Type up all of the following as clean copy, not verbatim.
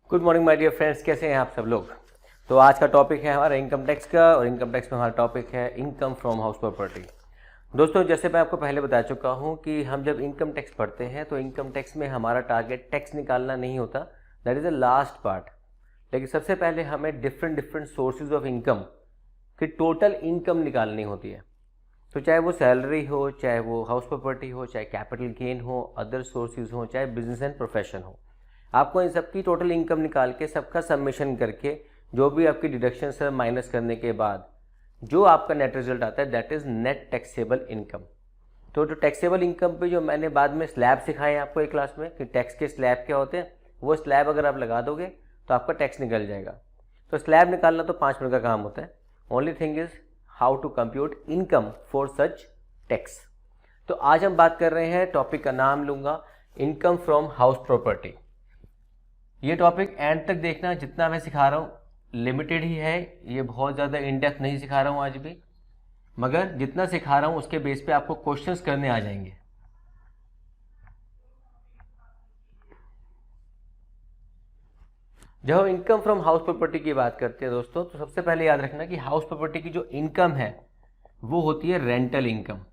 Good morning my dear friends, कैसे हैं आप सब लोग। तो आज का टॉपिक है हमारा इनकम टैक्स का, और इनकम टैक्स में हमारा टॉपिक है इनकम फ्रॉम हाउस प्रॉपर्टी। दोस्तों, जैसे मैं आपको पहले बता चुका हूं कि हम जब इनकम टैक्स पढ़ते हैं तो इनकम टैक्स में हमारा टारगेट टैक्स निकालना नहीं होता, that is the last part. लेकिन सबसे पहले हमें डिफरेंट सोर्सेज ऑफ इनकम की टोटल इनकम निकालनी होती है। तो चाहे वो सैलरी हो, चाहे वो हाउस प्रॉपर्टी हो, चाहे कैपिटल गेन हो, अदर सोर्सेज हो, चाहे बिजनेस एंड प्रोफेशन हो, आपको इन सब की टोटल इनकम निकाल के सबका सबमिशन करके जो भी आपकी डिडक्शन से माइनस करने के बाद जो आपका नेट रिजल्ट आता है that is net taxable income. तो जो टैक्सेबल इनकम पे जो मैंने बाद में स्लैब सिखाए आपको एक क्लास में कि टैक्स के स्लैब क्या होते हैं, वो स्लैब अगर आप लगा दोगे तो आपका टैक्स निकल जाएगा। तो स्लैब निकालना तो 5 मिनट का काम होता है। Only thing is how to compute income for such tax. तो आज हम बात कर रहे हैं, टॉपिक का नाम लूँगा इनकम फ्रॉम हाउस प्रॉपर्टी। ये टॉपिक एंड तक देखना, जितना मैं सिखा रहा हूँ लिमिटेड ही है, ये बहुत ज़्यादा इन डेप्थ नहीं सिखा रहा हूँ आज भी, मगर जितना सिखा रहा हूँ उसके बेस पे आपको क्वेश्चंस करने आ जाएंगे। जब हम इनकम फ्रॉम हाउस प्रॉपर्टी की बात करते हैं दोस्तों, तो सबसे पहले याद रखना कि हाउस प्रॉपर्टी की जो इनकम है वो होती है रेंटल इनकम।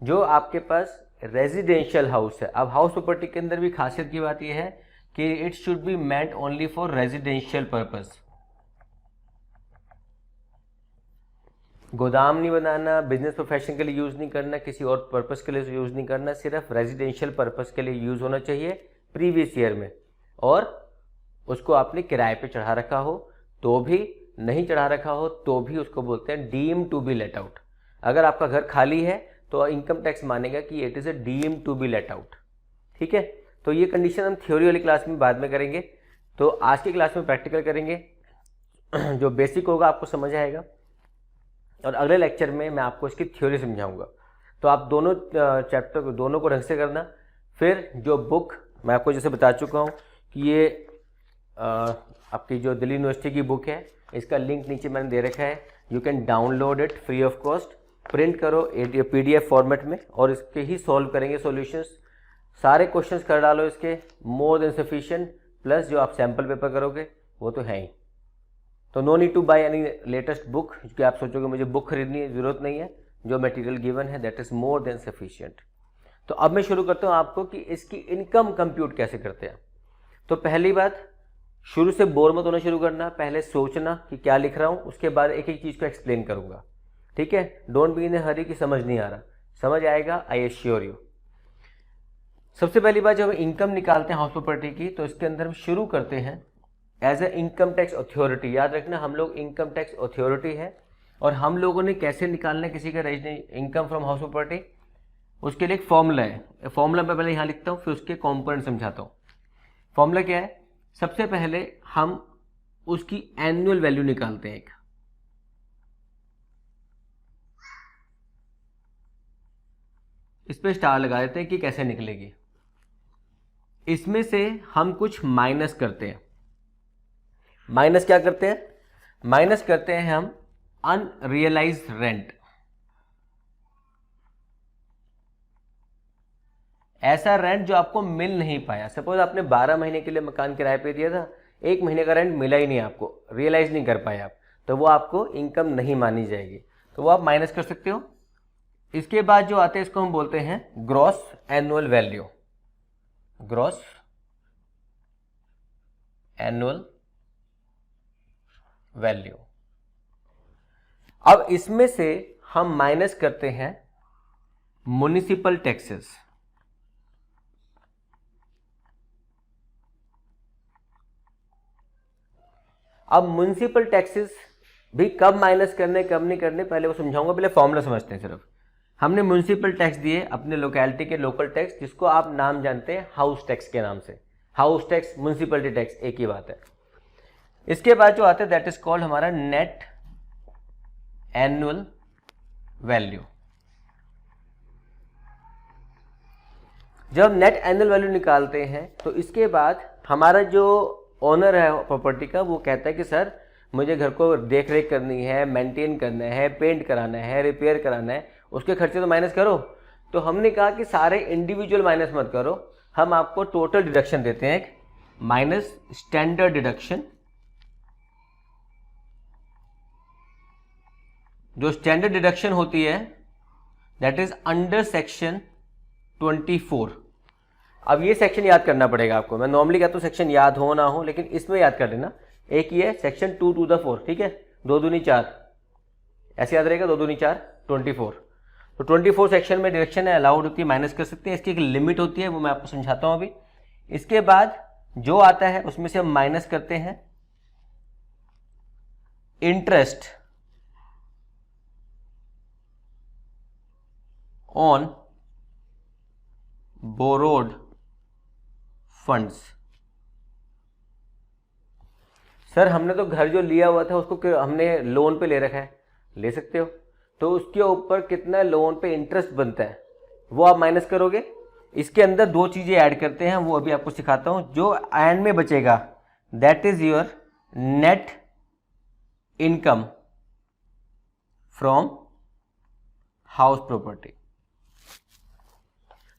जो आपके पास रेजिडेंशियल हाउस है, अब हाउस प्रॉपर्टी के अंदर भी खासियत की बात यह है कि it should be meant only for residential purpose. गोदाम नहीं बनाना, बिजनेस प्रोफेशन के लिए यूज़ नहीं करना, किसी और पर्पस के लिए यूज़ नहीं करना, सिर्फ रेजिडेंशियल पर्पस के लिए यूज़ होना चाहिए प्रीवियस ईयर में, और उसको आपने किराए पे चढ़ा रखा हो तो भी, नहीं चढ़ा रखा हो तो भी उसको बोलते हैं deem to be let out. अगर आपका घर खाली है तो इनकम टैक्स मानेगा कि it is a deem to be let out. ठीक है, तो ये कंडीशन हम थ्योरी वाली क्लास में बाद में करेंगे। तो आज की क्लास में प्रैक्टिकल करेंगे, जो बेसिक होगा आपको समझ आएगा, और अगले लेक्चर में मैं आपको इसकी थ्योरी समझाऊंगा। तो आप दोनों चैप्टर दोनों को ढंग से करना। फिर जो बुक मैं आपको जैसे बता चुका हूँ कि ये आपकी जो दिल्ली यूनिवर्सिटी की बुक है, इसका लिंक नीचे मैंने दे रखा है, you can download it free of cost. Print करो PDF फॉर्मेट में, और इसके ही सॉल्व करेंगे सॉल्यूशंस। सारे क्वेश्चंस कर डालो इसके, मोर देन सफिशिएंट, प्लस जो आप सैम्पल पेपर करोगे वो तो है ही। तो no need to buy any latest book, क्योंकि आप सोचोगे मुझे बुक खरीदनी है, ज़रूरत नहीं है। जो मटेरियल गिवन है that is more than sufficient. तो अब मैं शुरू करता हूँ आपको कि इसकी इनकम कंप्यूट कैसे करते हैं। तो पहली बात, शुरू से बोर मत होना शुरू करना, पहले सोचना कि क्या लिख रहा हूँ, उसके बाद एक एक चीज़ को एक्सप्लेन करूँगा। ठीक है, डोंट बी इन हरी कि समझ नहीं आ रहा, समझ आएगा, आई एश्योर यू। सबसे पहली बात, जब हम इनकम निकालते हैं हाउस प्रॉपर्टी की, तो इसके अंदर हम शुरू करते हैं as a income tax authority. याद रखना, हम लोग इनकम टैक्स अथॉरिटी है, और हम लोगों ने कैसे निकालना है किसी का इनकम फ्रॉम हाउस प्रॉपर्टी, उसके लिए एक फॉर्मूला है। फॉर्मूला मैं पहले यहाँ लिखता हूँ, फिर उसके कॉम्पोनेंट समझाता हूँ। फॉर्मूला क्या है, सबसे पहले हम उसकी एनुअल वैल्यू निकालते हैं। एक इस पे स्टार लगा देते हैं कि कैसे निकलेगी। इसमें से हम कुछ माइनस करते हैं। माइनस क्या करते हैं, माइनस करते हैं हम अनरियलाइज्ड रेंट। ऐसा रेंट जो आपको मिल नहीं पाया। सपोज आपने 12 महीने के लिए मकान किराए पे दिया था, 1 महीने का रेंट मिला ही नहीं आपको, रियलाइज नहीं कर पाए आप, तो वो आपको इनकम नहीं मानी जाएगी। तो वो आप माइनस कर सकते हो। इसके बाद जो आते हैं इसको हम बोलते हैं gross annual value. Gross annual value. अब इसमें से हम माइनस करते हैं म्युनिसिपल टैक्सेस। अब म्युनिसिपल टैक्सेस भी कब माइनस करने कब नहीं करने पहले वो समझाऊंगा, पहले फॉर्मूला समझते हैं। सिर्फ हमने म्युनिसिपल टैक्स दिए अपने लोकेलिटी के, लोकल टैक्स, जिसको आप नाम जानते हैं हाउस टैक्स के नाम से। हाउस टैक्स, म्युनिसिपलिटी टैक्स एक ही बात है। इसके बाद जो आता है दैट इज कॉल्ड हमारा नेट एनुअल वैल्यू। जब नेट एनुअल वैल्यू निकालते हैं तो इसके बाद हमारा जो ओनर है प्रॉपर्टी का, वो कहता है कि सर मुझे घर को देख रेख करनी है, मेंटेन करना है, पेंट कराना है, रिपेयर कराना है, उसके खर्चे तो माइनस करो। तो हमने कहा कि सारे इंडिविजुअल माइनस मत करो, हम आपको टोटल डिडक्शन देते हैं एक, माइनस स्टैंडर्ड डिडक्शन। जो स्टैंडर्ड डिडक्शन होती है दैट इज अंडर सेक्शन 24। अब ये सेक्शन याद करना पड़ेगा आपको। मैं नॉर्मली कहता हूँ सेक्शन याद हो ना हो, लेकिन इसमें याद कर लेना। एक ये सेक्शन 2 to the 4, ठीक है, 2 दूनी 4, ऐसे याद रहेगा, 2 दूनी 4 24। तो 24 सेक्शन में डिडक्शन है अलाउड होती है, माइनस कर सकते हैं। इसकी एक लिमिट होती है, वो मैं आपको समझाता हूँ अभी। इसके बाद जो आता है उसमें से हम माइनस करते हैं interest on borrowed funds. Sir हमने तो घर जो लिया हुआ था उसको हमने लोन पे ले रखा है, ले सकते हो। तो उसके ऊपर कितना लोन पे इंटरेस्ट बनता है वो आप माइनस करोगे। इसके अंदर दो चीजें ऐड करते हैं, वो अभी आपको सिखाता हूं। जो एंड में बचेगा that is your net income from house property.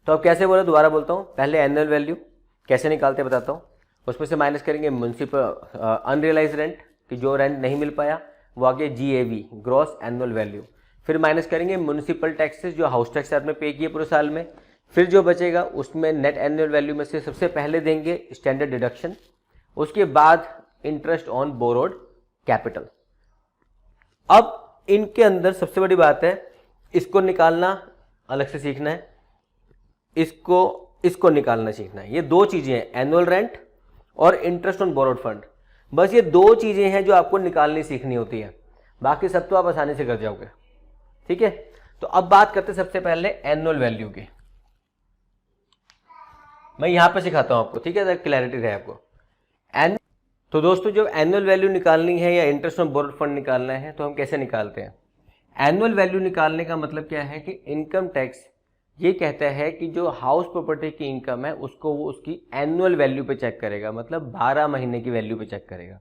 तो अब कैसे बोला, दोबारा बोलता हूं। पहले एनुअल वैल्यू कैसे निकालते बताता हूं। उसमें से माइनस करेंगे म्युनिसिपल अनरियलाइज रेंट, कि जो रेंट नहीं मिल पाया वो आगे GAV, ग्रॉस एनुअल वैल्यू। फिर माइनस करेंगे म्युनिसिपल टैक्सेस, जो हाउस टैक्स आपने पे किए पूरे साल में। फिर जो बचेगा उसमें नेट एनुअल वैल्यू में से सबसे पहले देंगे स्टैंडर्ड डिडक्शन, उसके बाद इंटरेस्ट ऑन बोरोड कैपिटल। अब इनके अंदर सबसे बड़ी बात है, इसको निकालना अलग से सीखना है, इसको निकालना सीखना है। ये दो चीजें हैं, एनुअल रेंट और इंटरेस्ट ऑन बोरोड फंड। बस ये दो चीजें हैं जो आपको निकालनी सीखनी होती है, बाकी सब तो आप आसानी से कर जाओगे, ठीक है। तो अब बात करते हैं सबसे पहले एनुअल वैल्यू की। मैं यहां पे सिखाता हूं आपको, ठीक है, क्लैरिटी रहे आपको। तो दोस्तों जब एनुअल वैल्यू निकालनी है या इंटरेस्ट ऑन बोरोड फंड निकालना है तो हम कैसे निकालते हैं। एनुअल वैल्यू निकालने का मतलब क्या है कि इनकम टैक्स ये कहता है कि जो हाउस प्रॉपर्टी की इनकम है उसको वो उसकी एनुअल वैल्यू पे चेक करेगा, मतलब 12 महीने की वैल्यू पे चेक करेगा।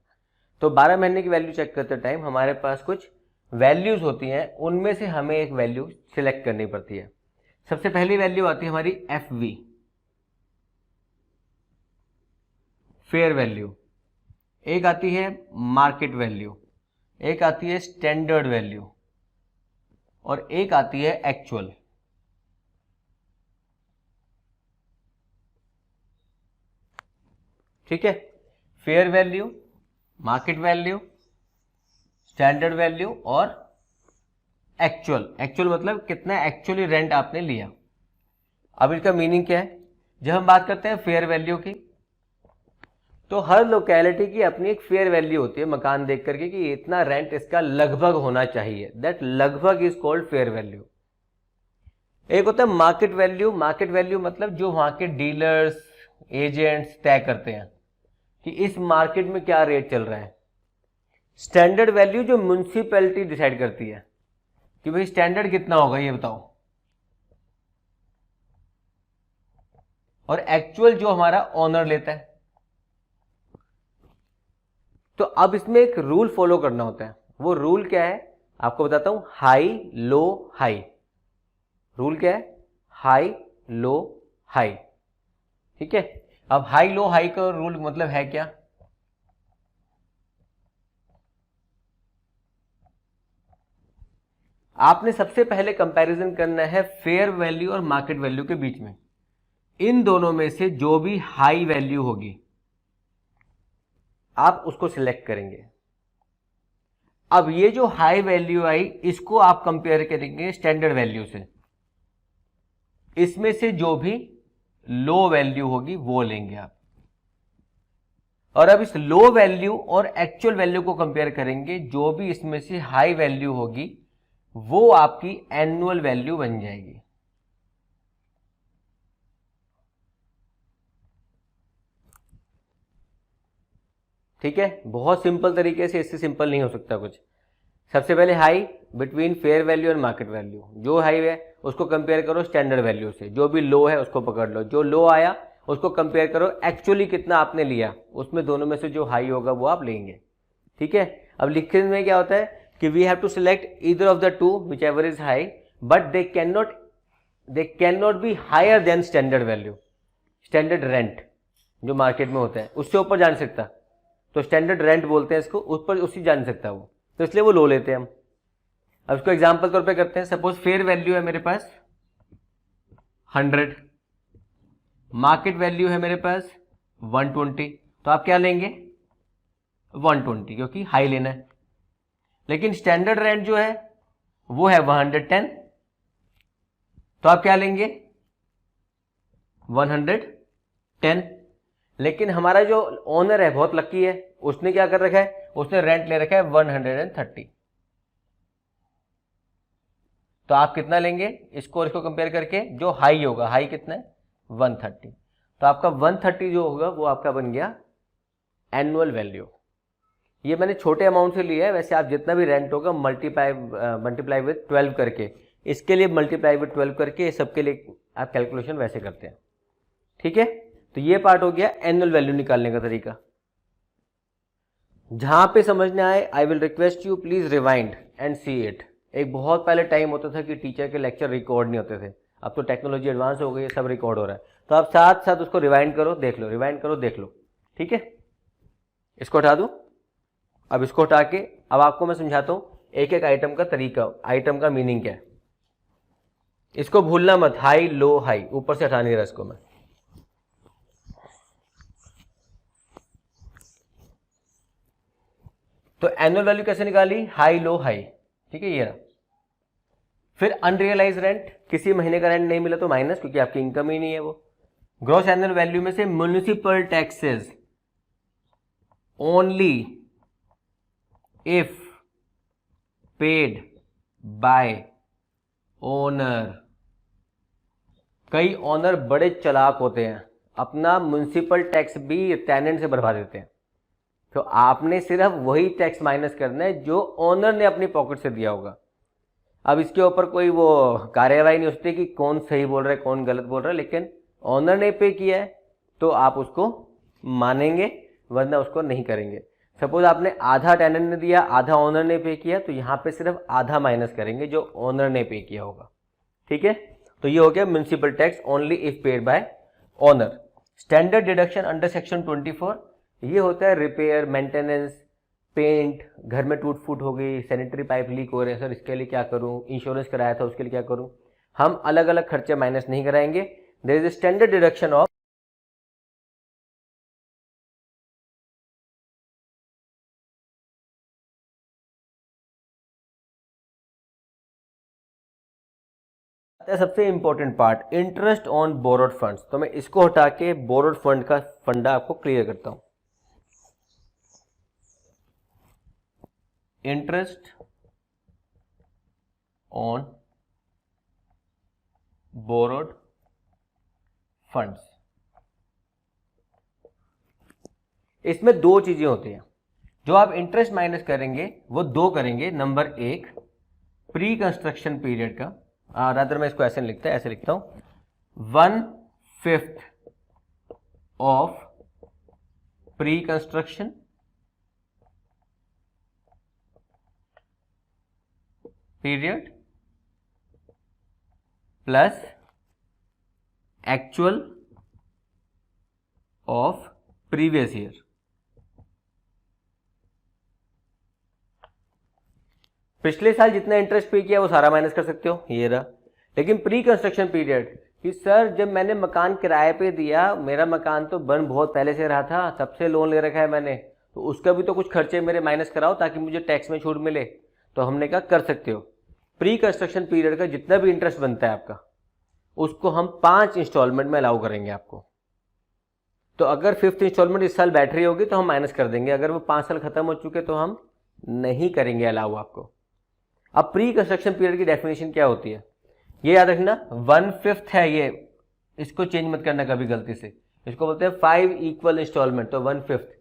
तो 12 महीने की वैल्यू चेक करते टाइम हमारे पास कुछ वैल्यूज होती हैं, उनमें से हमें एक वैल्यू सिलेक्ट करनी पड़ती है। सबसे पहली वैल्यू आती है हमारी FV, फेयर वैल्यू। एक आती है मार्केट वैल्यू, एक आती है स्टैंडर्ड वैल्यू और एक आती है एक्चुअल। ठीक है, fair value, market value, standard value और एक्चुअल। एक्चुअल मतलब कितना एक्चुअली रेंट आपने लिया। अब इसका मीनिंग क्या है, जब हम बात करते हैं फेयर वैल्यू की तो हर लोकेलिटी की अपनी एक फेयर वैल्यू होती है मकान देख करके कि इतना रेंट इसका लगभग होना चाहिए, दैट लगभग इज कॉल्ड फेयर वैल्यू। एक होता है मार्केट वैल्यू। मार्केट वैल्यू मतलब जो वहां के डीलर्स, एजेंट्स तय करते हैं कि इस मार्केट में क्या रेट चल रहा है। स्टैंडर्ड वैल्यू जो म्युनिसिपैलिटी डिसाइड करती है कि भाई स्टैंडर्ड कितना होगा ये बताओ। और एक्चुअल जो हमारा ओनर लेता है। तो अब इसमें एक रूल फॉलो करना होता है। वो रूल क्या है आपको बताता हूं, हाई लो हाई। रूल क्या है, हाई लो हाई, ठीक है। अब हाई लो हाई का रूल मतलब है क्या, आपने सबसे पहले कंपैरिजन करना है फेयर वैल्यू और मार्केट वैल्यू के बीच में। इन दोनों में से जो भी हाई वैल्यू होगी आप उसको सिलेक्ट करेंगे। अब ये जो हाई वैल्यू आई इसको आप कंपेयर करेंगे स्टैंडर्ड वैल्यू से। इसमें से जो भी लो वैल्यू होगी वो लेंगे आप। और अब इस लो वैल्यू और एक्चुअल वैल्यू को कंपेयर करेंगे, जो भी इसमें से हाई वैल्यू होगी वो आपकी एनुअल वैल्यू बन जाएगी। ठीक है, बहुत सिंपल तरीके से, इससे सिंपल नहीं हो सकता कुछ। सबसे पहले हाई बिटवीन फेयर वैल्यू और मार्केट वैल्यू। जो हाई है उसको कंपेयर करो स्टैंडर्ड वैल्यू से, जो भी लो है उसको पकड़ लो। जो लो आया उसको कंपेयर करो एक्चुअली कितना आपने लिया, उसमें दोनों में से जो हाई होगा वो आप लेंगे। ठीक है, अब लिखने में क्या होता है कि we have to select either of the two whichever is high, but they can not be higher than standard value. Standard rent जो मार्केट में होता है उससे ऊपर जा नहीं सकता, तो स्टैंडर्ड रेंट बोलते हैं इसको, उस पर उससे जा नहीं सकता वो, तो इसलिए वो लो लेते हैं हम। अब इसको एग्जाम्पल तौर पे करते हैं। सपोज फेयर वैल्यू है मेरे पास 100, मार्केट वैल्यू है मेरे पास 120, तो आप क्या लेंगे 120 क्योंकि हाई लेना है। लेकिन स्टैंडर्ड रेंट जो है वो है 110, तो आप क्या लेंगे 110। लेकिन हमारा जो ओनर है बहुत लकी है, उसने क्या कर रखा है, उसने रेंट ले रखा है 130, तो आप कितना लेंगे इसको और इसको कंपेयर करके, जो हाई होगा, हाई कितना है 130, तो आपका 130 जो होगा वो आपका बन गया एनुअल वैल्यू। ये मैंने छोटे अमाउंट से लिया है, वैसे आप जितना भी रेंट होगा मल्टीप्लाई विद 12 करके, इसके लिए मल्टीप्लाई विद 12 करके, सबके लिए आप कैलकुलेशन वैसे करते हैं। ठीक है, तो ये पार्ट हो गया एनुअल वैल्यू निकालने का तरीका। जहां पे समझना आए I will request you please rewind and see it. एक बहुत पहले टाइम होता था कि टीचर के लेक्चर रिकॉर्ड नहीं होते थे, अब तो टेक्नोलॉजी एडवांस हो गई है, सब रिकॉर्ड हो रहा है, तो आप साथ साथ उसको रिवाइंड करो, देख लो, रिवाइंड करो, देख लो। ठीक है, इसको हटा दूं, अब इसको हटा के अब आपको मैं समझाता हूं एक एक आइटम का तरीका, आइटम का मीनिंग क्या है। इसको भूलना मत, हाई लो हाई, ऊपर से हटा नहीं रहा इसको मैं। तो एनुअल वैल्यू कैसे निकाली, हाई लो हाई, ठीक है ये रहा। फिर अनरियलाइज रेंट, किसी महीने का रेंट नहीं मिला तो माइनस, क्योंकि आपकी इनकम ही नहीं है वो। ग्रॉस एनुअल वैल्यू में से municipal taxes only if paid by owner. कई ओनर बड़े चालाक होते हैं, अपना म्युनिसिपल टैक्स भी टेनेंट से भरवा देते हैं, तो आपने सिर्फ वही टैक्स माइनस करना है जो ओनर ने अपनी पॉकेट से दिया होगा। अब इसके ऊपर कोई वो कार्यवाही नहीं होती कि कौन सही बोल रहा है कौन गलत बोल रहा है, लेकिन ओनर ने पे किया है तो आप उसको मानेंगे, वरना उसको नहीं करेंगे। सपोज आपने आधा टेनेंट ने दिया, आधा ओनर ने पे किया, तो यहाँ पे सिर्फ आधा माइनस करेंगे जो ओनर ने पे किया होगा। ठीक है, तो ये हो गया municipal tax only if paid by owner. Standard deduction under section 24, ये होता है रिपेयर, मेंटेनेंस, पेंट, घर में टूट फूट हो गई, सैनिटरी पाइप लीक हो रहे हैं सर, इसके लिए क्या करूं, इंश्योरेंस कराया था उसके लिए क्या करूं। हम अलग अलग खर्चे माइनस नहीं कराएंगे। There is a standard deduction of सबसे important part, interest on borrowed funds. तो मैं इसको हटा के बोरोड फंड का फंडा आपको क्लियर करता हूं। इंटरेस्ट ऑन बोरोड फंड्स, इसमें दो चीजें होती हैं। जो आप इंटरेस्ट माइनस करेंगे वो दो करेंगे। नंबर एक, प्री कंस्ट्रक्शन पीरियड का, रादर मैं इसको ऐसे लिखता है, ऐसे लिखता हूं 1/5 of pre construction period plus actual of previous year. पिछले साल जितना इंटरेस्ट पे किया वो सारा माइनस कर सकते हो, ये रहा। लेकिन प्री कंस्ट्रक्शन पीरियड कि सर जब मैंने मकान किराए पे दिया, मेरा मकान तो बन बहुत पहले से रहा था, तब से लोन ले रखा है मैंने, तो उसका भी तो कुछ खर्चे मेरे माइनस कराओ ताकि मुझे टैक्स में छूट मिले। तो हमने कहा कर सकते हो। प्री कंस्ट्रक्शन पीरियड का जितना भी इंटरेस्ट बनता है आपका, उसको हम 5 इंस्टॉलमेंट में अलाउ करेंगे आपको। तो अगर 5th इंस्टॉलमेंट इस साल बैठ रही होगी तो हम माइनस कर देंगे, अगर वो 5 साल खत्म हो चुके तो हम नहीं करेंगे अलाउ आपको। अब प्री कंस्ट्रक्शन पीरियड की डेफिनेशन क्या होती है ये याद रखना, 1/5 है ये, इसको चेंज मत करना कभी गलती से। इसको बोलते हैं 5 इक्वल इंस्टॉलमेंट, तो 1/5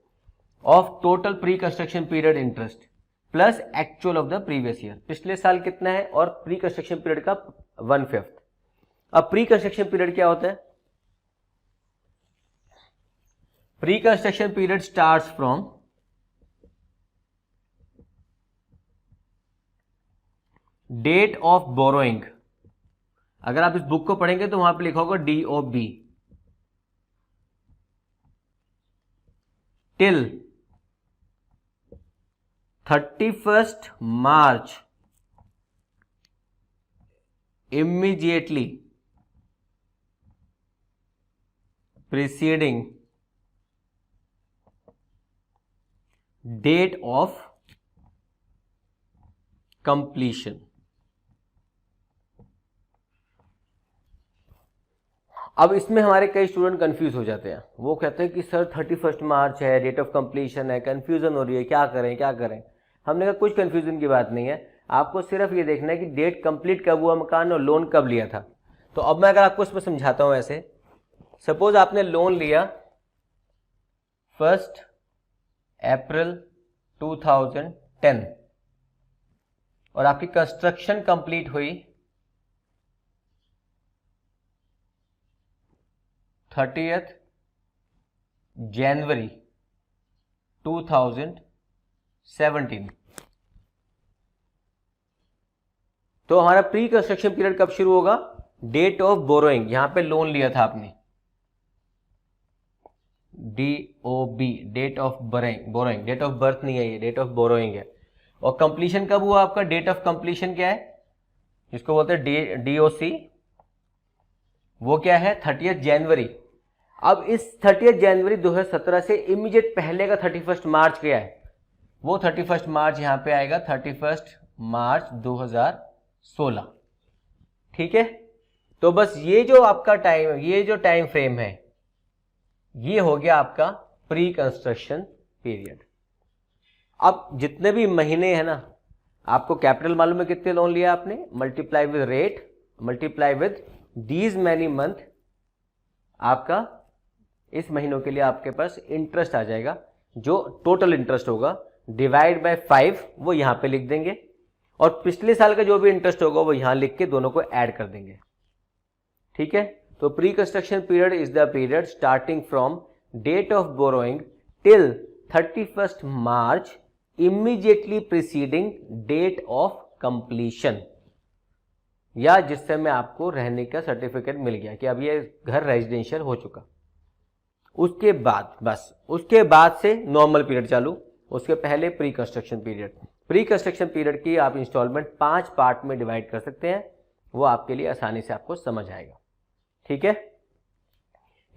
of total pre construction period interest plus actual of the previous year. पिछले साल कितना है और प्री कंस्ट्रक्शन पीरियड का 1/5। अब प्री कंस्ट्रक्शन पीरियड क्या होता है, pre construction period starts from date of borrowing. अगर आप इस बुक को पढ़ेंगे तो वहां पे लिखा होगा DOB, till 31st March immediately preceding date of completion। अब इसमें हमारे कई स्टूडेंट कंफ्यूज हो जाते हैं, वो कहते हैं कि सर 31 मार्च है, डेट ऑफ कंप्लीशन है, कंफ्यूजन हो रही है, क्या करें क्या करें। हमने कहा कुछ कंफ्यूजन की बात नहीं है, आपको सिर्फ ये देखना है कि डेट कंप्लीट कब हुआ मकान और लोन कब लिया था। तो अब मैं अगर आपको इसमें समझाता हूं, ऐसे सपोज आपने लोन लिया 1 अप्रैल 2010 और आपकी कंस्ट्रक्शन कंप्लीट हुई 30 जनवरी 2017। तो हमारा प्री कंस्ट्रक्शन पीरियड कब शुरू होगा? डेट ऑफ बोरोइंग, यहां पे लोन लिया था आपने, DOB, date of borrowing, date of birth नहीं है ये, डेट ऑफ बोरोइंग है। और कंप्लीशन कब हुआ आपका? डेट ऑफ कंप्लीशन क्या है, जिसको बोलते हैं DOC, वो क्या है? 30 जनवरी। अब इस 30 जनवरी 2017 से इमीडिएट पहले का 31 मार्च क्या है? वो 31 मार्च यहां पे आएगा 31 मार्च 2016। ठीक है, तो बस ये जो आपका टाइम, ये जो टाइम फ्रेम है, ये हो गया आपका प्री कंस्ट्रक्शन पीरियड। अब जितने भी महीने हैं ना, आपको कैपिटल मालूम है कितने लोन लिया आपने, multiply with rate, multiply with these many month, आपका इस महीनों के लिए आपके पास इंटरेस्ट आ जाएगा, जो टोटल इंटरेस्ट होगा डिवाइड बाय 5 वो यहां पे लिख देंगे, और पिछले साल का जो भी इंटरेस्ट होगा वो यहां लिख के दोनों को ऐड कर देंगे। ठीक है, तो pre construction period is the period starting from date of borrowing till 31 March immediately preceding date of completion, या जिस समय आपको रहने का सर्टिफिकेट मिल गया कि अब ये घर रेजिडेंशियल हो चुका। उसके बाद बस, उसके बाद से नॉर्मल पीरियड चालू, उसके पहले pre construction period. Pre construction period की आप इंस्टॉलमेंट 5 पार्ट में डिवाइड कर सकते हैं, वो आपके लिए आसानी से आपको समझ आएगा। ठीक है,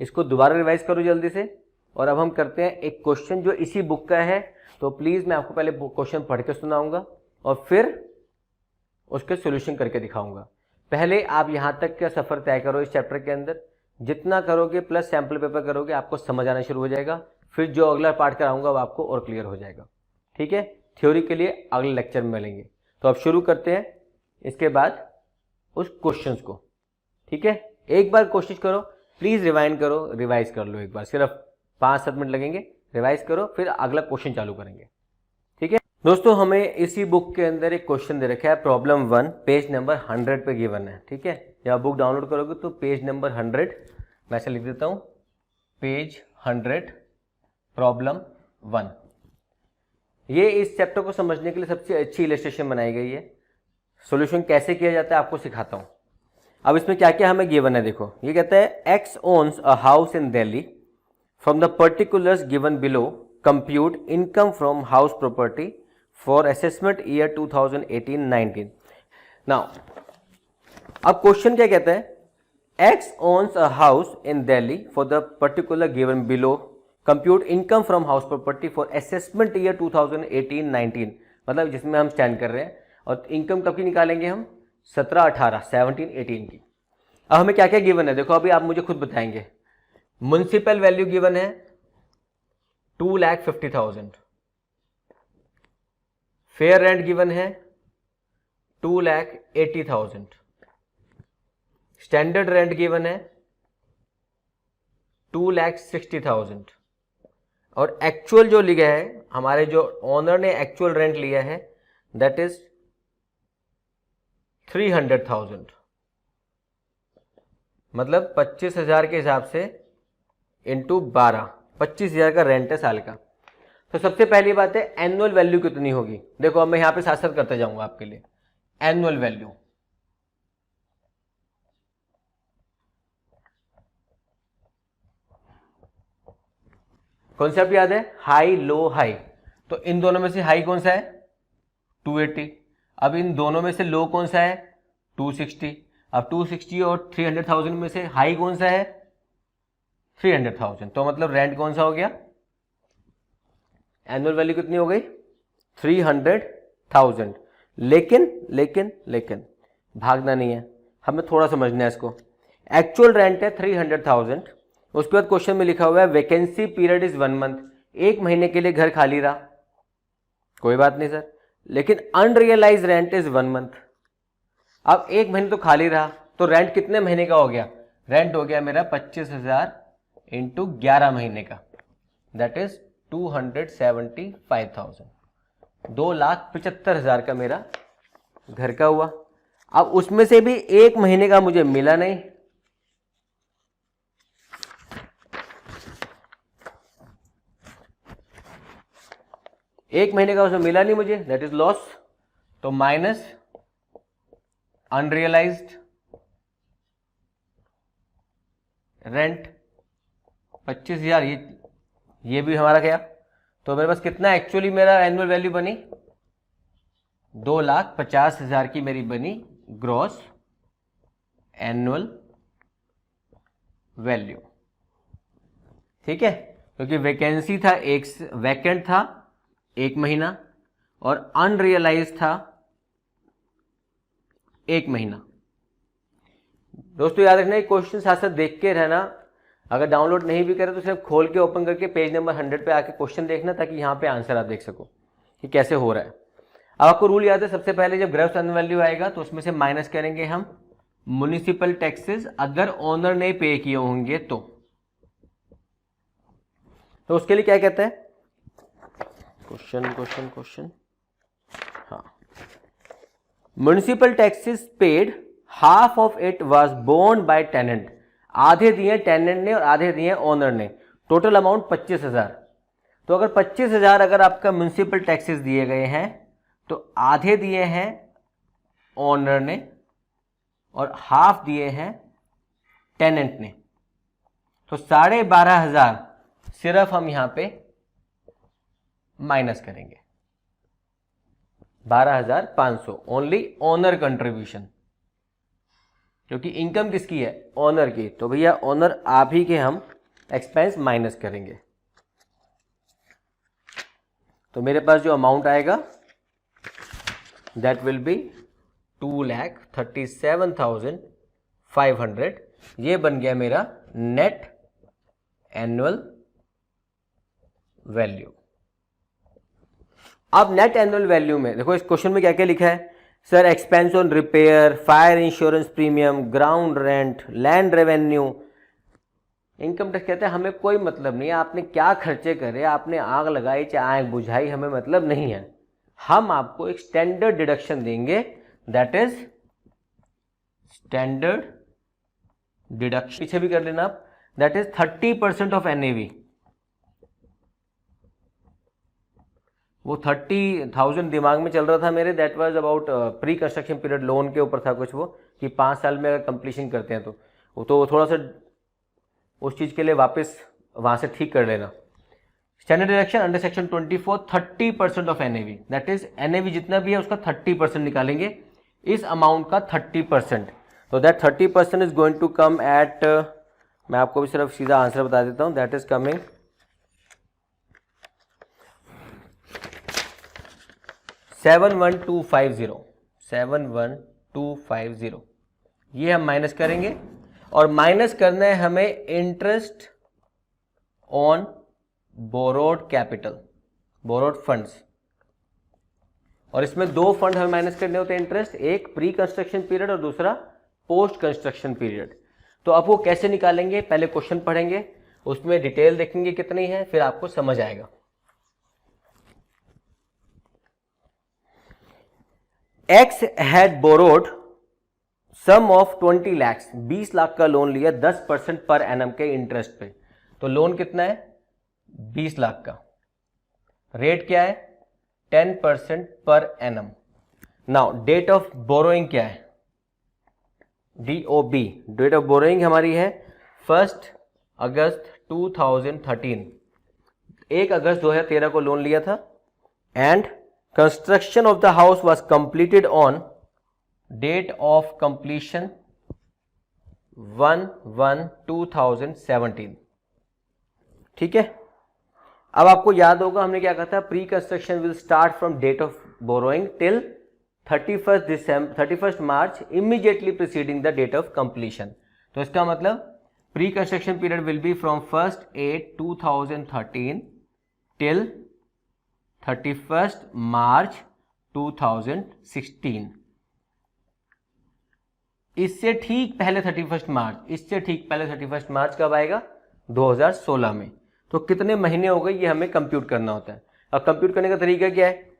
इसको दोबारा रिवाइज करो जल्दी से। और अब हम करते हैं एक क्वेश्चन जो इसी बुक का है, तो प्लीज मैं आपको पहले क्वेश्चन पढ़ के सुनाऊंगा और फिर उसके सॉल्यूशन करके दिखाऊंगा। पहले आप यहां तक का सफर तय करो इस चैप्टर के अंदर, जितना करोगे प्लस सैंपल पेपर करोगे आपको समझ आना शुरू हो जाएगा, फिर जो अगला पार्ट कराऊंगा वो आपको और क्लियर हो जाएगा। ठीक है, थ्योरी के लिए अगले लेक्चर में मिलेंगे। तो अब शुरू करते हैं इसके बाद उस क्वेश्चंस को। ठीक है, एक बार कोशिश करो, प्लीज रिवाइंड करो, रिवाइज कर लो एक बार, सिर्फ 5-7 मिनट लगेंगे, रिवाइज करो फिर अगला क्वेश्चन चालू करेंगे। ठीक है दोस्तों, हमें इसी बुक के अंदर एक क्वेश्चन दे रखा है, प्रॉब्लम 1 पेज नंबर 100 पे गिवन है। ठीक है, जब बुक डाउनलोड करोगे तो पेज नंबर 100, मैं ऐसे लिख देता हूं, पेज 100 प्रॉब्लम 1। ये इस चैप्टर को समझने के लिए सबसे अच्छी इलस्ट्रेशन बनाई गई है। सॉल्यूशन कैसे किया जाता है आपको सिखाता हूं। अब इसमें क्या क्या हमें गिवन है, देखो ये कहता है X owns a house in Delhi, from the particulars given below compute income from house property for assessment year 2018-19। Now अब क्वेश्चन क्या कहता है, X owns a house in Delhi for the particular given below compute income from house property for assessment year 2018-19, मतलब जिसमें हम stand कर रहे हैं, और इनकम कब की निकालेंगे हम, 17-18 17-18 की। अब हमें क्या क्या गिवन है, देखो अभी आप मुझे खुद बताएंगे। म्युनिसिपल वैल्यू गिवन है 2,50,000, फेयर रेंट गिवन है 2,80,000, स्टैंडर्ड रेंट गिवन है 2,60,000, और एक्चुअल जो लिखा है, हमारे जो ओनर ने एक्चुअल रेंट लिया है दैट इज 300,000, मतलब 25,000 के हिसाब से इंटू 12, 25,000 का रेंट है साल का। तो सबसे पहली बात है एनुअल वैल्यू कितनी होगी, देखो अब मैं यहां पे साथ साथ करते जाऊंगा आपके लिए। एनुअल वैल्यू, कॉन्सेप्ट याद है, हाई लो हाई। तो इन दोनों में से हाई कौन सा है, 280। अब इन दोनों में से लो कौन सा है, 260। अब 260 और 300,000 में से हाई कौन सा है, 300,000। तो मतलब रेंट कौन सा हो गया, एनुअल वैल्यू कितनी हो गई, 300,000। लेकिन लेकिन लेकिन भागना नहीं है, हमें थोड़ा समझना है इसको। एक्चुअल रेंट है 300,000, उसके बाद क्वेश्चन में लिखा हुआ है वैकेंसी पीरियड इज 1 मंथ, 1 महीने के लिए घर खाली रहा, कोई बात नहीं सर, लेकिन अनरियलाइज रेंट इज 1 मंथ। अब 1 महीने तो खाली रहा, तो रेंट कितने महीने का हो गया, रेंट हो गया मेरा 25,000 इंटू 11 महीने का, दैट इज 275,000, 2,75,000 का मेरा घर का हुआ। अब उसमें से भी 1 महीने का मुझे मिला नहीं, एक महीने का उसमें मिला नहीं मुझे, दैट इज लॉस। तो माइनस अनरियलाइज्ड रेंट 25,000, ये भी हमारा गया। तो मेरे पास कितना एक्चुअली मेरा एनुअल वैल्यू बनी, 2,50,000 की मेरी बनी ग्रॉस एनुअल वैल्यू। ठीक है, क्योंकि वैकेंसी था, एक वैकेंट था 1 महीना और अनरियलाइज था 1 महीना। दोस्तों याद रखना, क्वेश्चन साथ साथ देख के रहना, अगर डाउनलोड नहीं भी करे तो सिर्फ खोल के ओपन करके पेज नंबर 100 पे आके क्वेश्चन देखना, ताकि यहाँ पे आंसर आप देख सको कि कैसे हो रहा है। अब आपको रूल याद है, सबसे पहले जब ग्रॉस एनुअल वैल्यू आएगा तो उसमें से माइनस करेंगे हम म्युनिसिपल टैक्सेस, अगर ओनर ने पे किए होंगे तो उसके लिए क्या कहते हैं, क्वेश्चन, हाँ, municipal taxes paid, half of it was borne by tenant, आधे दिए टेनेंट ने और आधे दिए ओनर ने, टोटल अमाउंट 25,000। तो अगर 25,000 अगर आपका म्युनिसिपल टैक्सेस दिए गए हैं तो आधे दिए हैं ओनर ने और हाफ दिए हैं टेनेंट ने, तो 12,500 सिर्फ हम यहां पे माइनस करेंगे, 12,500 ओनली ओनर कंट्रीब्यूशन, क्योंकि इनकम किसकी है, ओनर की। तो भैया ओनर आप ही के हम एक्सपेंस माइनस करेंगे। तो मेरे पास जो अमाउंट आएगा दैट विल बी 2,37,500, ये बन गया मेरा नेट एनुअल वैल्यू। अब नेट एनुअल वैल्यू में देखो, इस क्वेश्चन में क्या क्या लिखा है sir, expense on repair, fire insurance premium, ground rent, land revenue. Income tax कहते हैं हमें कोई मतलब नहीं है आपने क्या खर्चे करे, आपने आग लगाई चाहे आग बुझाई, हमें मतलब नहीं है। हम आपको एक स्टैंडर्ड डिडक्शन देंगे, दैट इज स्टैंडर्ड डिडक्शन, पीछे भी कर लेना आप, दैट इज 30% ऑफ एनएवी। वो 30,000 दिमाग में चल रहा था मेरे, that was about pre construction period, loan के ऊपर था कुछ वो, कि 5 साल में अगर कंप्लीशन करते हैं तो थोड़ा सा उस चीज़ के लिए वापस वहाँ से ठीक कर लेना। Standard deduction under section 24, 30% of NAV, that is NAV जितना भी है उसका 30% निकालेंगे, इस अमाउंट का 30%। तो that 30% is going to come at, मैं आपको भी सिर्फ सीधा आंसर बता देता हूँ, दैट इज कमिंग 71,250, 71,250, ये हम माइनस करेंगे। और माइनस करना है हमें interest on borrowed capital, borrowed funds, और इसमें 2 फंड हमें माइनस करने होते हैं इंटरेस्ट, एक प्री कंस्ट्रक्शन पीरियड और दूसरा पोस्ट कंस्ट्रक्शन पीरियड। तो अब वो कैसे निकालेंगे, पहले क्वेश्चन पढ़ेंगे, उसमें डिटेल देखेंगे कितनी है, फिर आपको समझ आएगा। X had borrowed sum of 20 lakhs, 20 lakh का लोन लिया 10% पर एनम के इंटरेस्ट पे। तो लोन कितना है, 20 लाख का, रेट क्या है 10% per annum. Now date of borrowing क्या है, DOB, डेट ऑफ बोरोइंग हमारी है 1 अगस्त 2013, 1 अगस्त 2013 को लोन लिया था and construction of the house was completed on date of completion 1/1/2017। ठीक है, अब आपको याद होगा हमने क्या कहा था, pre construction will start from date of borrowing till 31 March immediately preceding the date of completion. तो इसका मतलब pre construction period will be from 1/8/2013 till 31 March 2016। इससे ठीक पहले 31 मार्च कब आएगा, 2016 में। तो कितने महीने हो गए ये हमें कंप्यूट करना होता है। अब कंप्यूट करने का तरीका क्या है,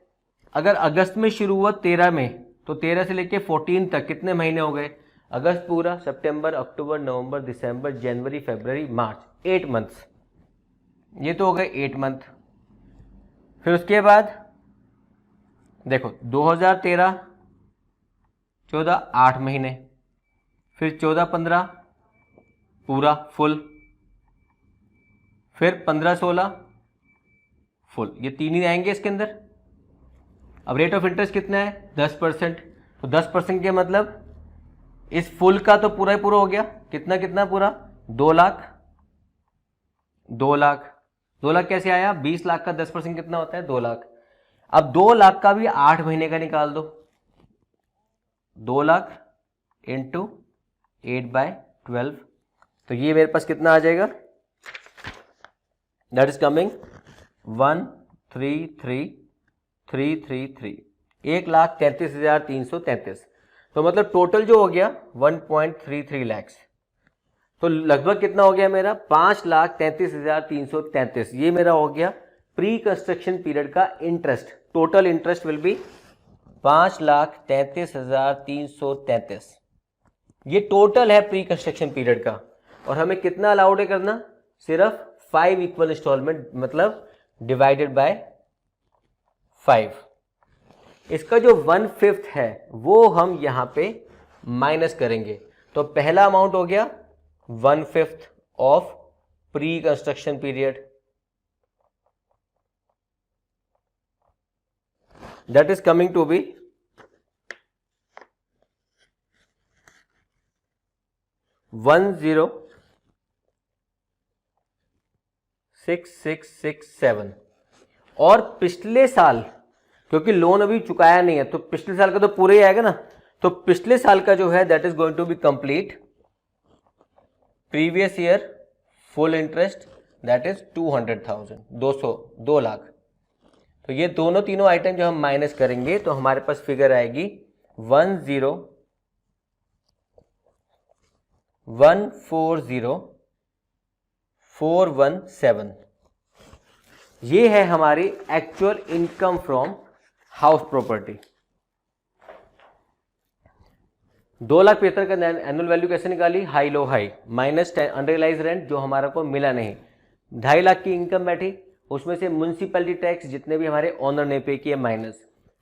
अगर अगस्त में शुरू हुआ 13 में, तो 13 से लेके 14 तक कितने महीने हो गए, अगस्त पूरा, सितंबर, अक्टूबर, नवंबर, दिसंबर, जनवरी, फरवरी, मार्च, 8 मंथ्स। ये तो हो गए 8 मंथ। फिर उसके बाद देखो 2013 14 8 महीने, फिर 14-15 पूरा फुल, फिर 15-16 फुल, ये 3 ही आएंगे इसके अंदर। अब रेट ऑफ इंटरेस्ट कितना है, 10%। तो 10% के मतलब इस फुल का तो पूरा ही पूरा हो गया, कितना पूरा, 2 लाख। 2 लाख कैसे आया, 20 लाख का 10% कितना होता है, 2 लाख। अब 2 लाख का भी 8 महीने का निकाल दो, 2 लाख इंटू 8/12। तो ये मेरे पास कितना आ जाएगा, दैट इज कमिंग 1,33,333, 1,33,333। तो मतलब टोटल जो हो गया 1.33 लैक्स। तो लगभग कितना हो गया मेरा, 5,33,333। ये मेरा हो गया प्री कंस्ट्रक्शन पीरियड का interest. Total interest will be 5,33,333। ये टोटल है प्री कंस्ट्रक्शन पीरियड का। और हमें कितना अलाउड है करना, सिर्फ 5 इक्वल इंस्टॉलमेंट, मतलब डिवाइडेड बाय 5। इसका जो 1/5 है वो हम यहां पे माइनस करेंगे। तो पहला अमाउंट हो गया 1/5 of pre construction period, that is coming to be 10,6667। और पिछले साल, क्योंकि लोन अभी चुकाया नहीं है तो पिछले साल का तो पूरा ही आएगा ना, तो पिछले साल का जो है that is going to be complete previous year full interest, that is 200,000, 2 lakh. तो ये तीनों आइटम जो हम माइनस करेंगे तो हमारे पास फिगर आएगी 1,40,417। ये है हमारी actual income from house property. 2,75,000 का एनुअल वैल्यू कैसे निकाली, high low high minus unrealise rent जो हमारा को मिला नहीं, 2.5 लाख की इनकम बैठी, उसमें से म्यूनसिपैलिटी टैक्स जितने भी हमारे ओनर ने पे किए माइनस,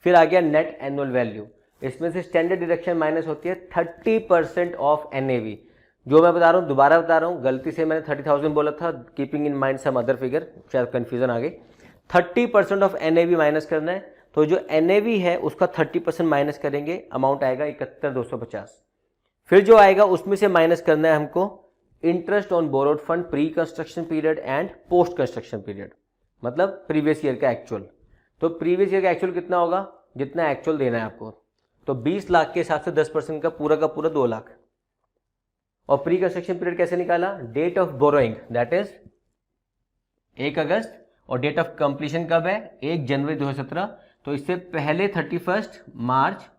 फिर आ गया नेट एनुअल वैल्यू, इसमें से स्टैंडर्ड डिडक्शन माइनस होती है 30% ऑफ एनएवी। जो मैं बता रहा हूँ, दोबारा बता रहा हूँ, गलती से मैंने 30,000 बोला था, keeping in mind some other figure, शायद कंफ्यूजन आ गई। 30% ऑफ एनएवी माइनस करना है, तो जो एनएवी है उसका 30% माइनस करेंगे, अमाउंट आएगा 71,250। फिर जो आएगा उसमें से माइनस करना है हमको interest on borrowed fund pre construction period and post construction period, मतलब प्रीवियस ईयर का एक्चुअल। तो प्रीवियस ईयर का एक्चुअल कितना होगा, जितना एक्चुअल देना है आपको, तो 20 लाख के हिसाब से 10% का पूरा 2 लाख। और प्री कंस्ट्रक्शन पीरियड कैसे निकाला, date of borrowing that is 1 August, और डेट ऑफ कंप्लीशन कब है, 1 जनवरी 2017। तो इससे पहले 31 मार्च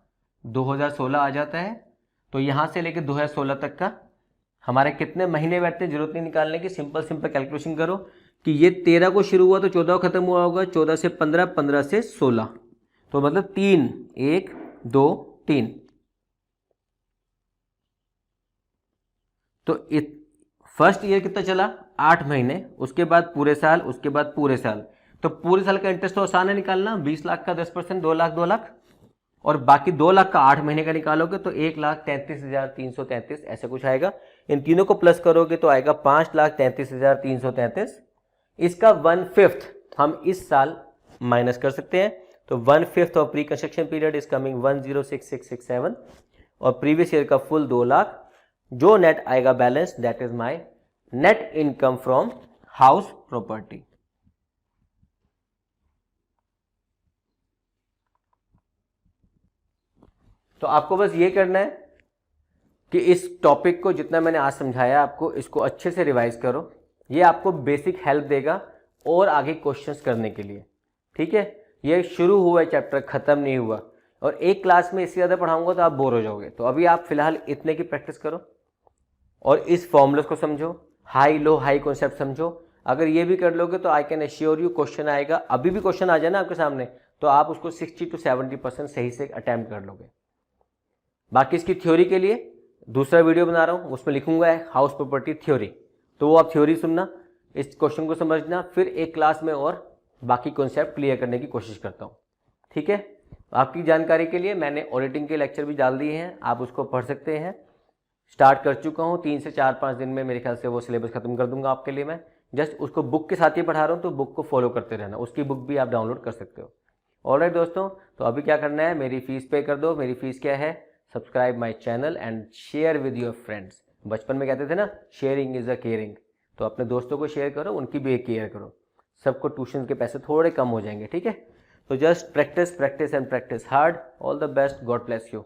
2016 आ जाता है। तो यहां से लेकर 2016 तक का हमारे कितने महीने बैठते हैं, जरूरत नहीं निकालने की, सिंपल कैलकुलेशन करो कि ये 13 को शुरू हुआ तो 14 को खत्म हुआ होगा, 14 से 15, 15 से 16, तो मतलब 3, 1 2 3। तो फर्स्ट ईयर कितना चला, 8 महीने, उसके बाद पूरे साल, उसके बाद पूरे साल। तो पूरे साल का इंटरेस्ट तो आसान है निकालना, 20 लाख का 10%, 2 लाख 2 लाख, और बाकी 2 लाख का 8 महीने का निकालोगे तो 1,33,333 ऐसे कुछ आएगा। इन तीनों को प्लस करोगे तो आएगा 5,33,333। इसका 1/5 हम इस साल माइनस कर सकते हैं। तो 1/5 of pre construction period is coming 106667 और प्रीवियस ईयर का फुल 2 लाख। जो नेट आएगा balance that is my net income from house property. तो आपको बस ये करना है कि इस टॉपिक को जितना मैंने आज समझाया आपको, इसको अच्छे से रिवाइज करो। ये आपको बेसिक हेल्प देगा और आगे क्वेश्चंस करने के लिए। ठीक है, ये शुरू हुआ है चैप्टर, खत्म नहीं हुआ। और एक क्लास में इससे ज़्यादा पढ़ाऊंगा तो आप बोर हो जाओगे। तो अभी आप फिलहाल इतने की प्रैक्टिस करो और इस फॉर्मूलास को समझो, हाई लो हाई कॉन्सेप्ट समझो। अगर ये भी कर लोगे तो I can assure you question आएगा, अभी भी क्वेश्चन आ जाए ना आपके सामने, तो आप उसको 60 to 70% सही से अटैम्प्ट कर लोगे। बाकी इसकी थ्योरी के लिए दूसरा वीडियो बना रहा हूँ, उसमें लिखूंगा हाउस प्रॉपर्टी थ्योरी, तो वो आप थ्योरी सुनना, इस क्वेश्चन को समझना, फिर एक क्लास में और बाकी कॉन्सेप्ट क्लियर करने की कोशिश करता हूँ। ठीक है, आपकी जानकारी के लिए मैंने ऑडिटिंग के लेक्चर भी डाल दिए हैं, आप उसको पढ़ सकते हैं। स्टार्ट कर चुका हूँ, 3 से 4-5 दिन में मेरे ख्याल से वो सिलेबस खत्म कर दूंगा आपके लिए। मैं जस्ट उसको बुक के साथ ही पढ़ा रहा हूँ, तो बुक को फॉलो करते रहना, उसकी बुक भी आप डाउनलोड कर सकते हो। ऑलराइट दोस्तों, तो अभी क्या करना है, मेरी फीस पे कर दो। मेरी फीस क्या है, subscribe my channel and share with your friends. बचपन में कहते थे ना, शेयरिंग इज अ केयरिंग, तो अपने दोस्तों को शेयर करो, उनकी भी एक केयर करो, सबको ट्यूशन के पैसे थोड़े कम हो जाएंगे। ठीक है, तो just practice practice and practice hard. All the best, God bless you.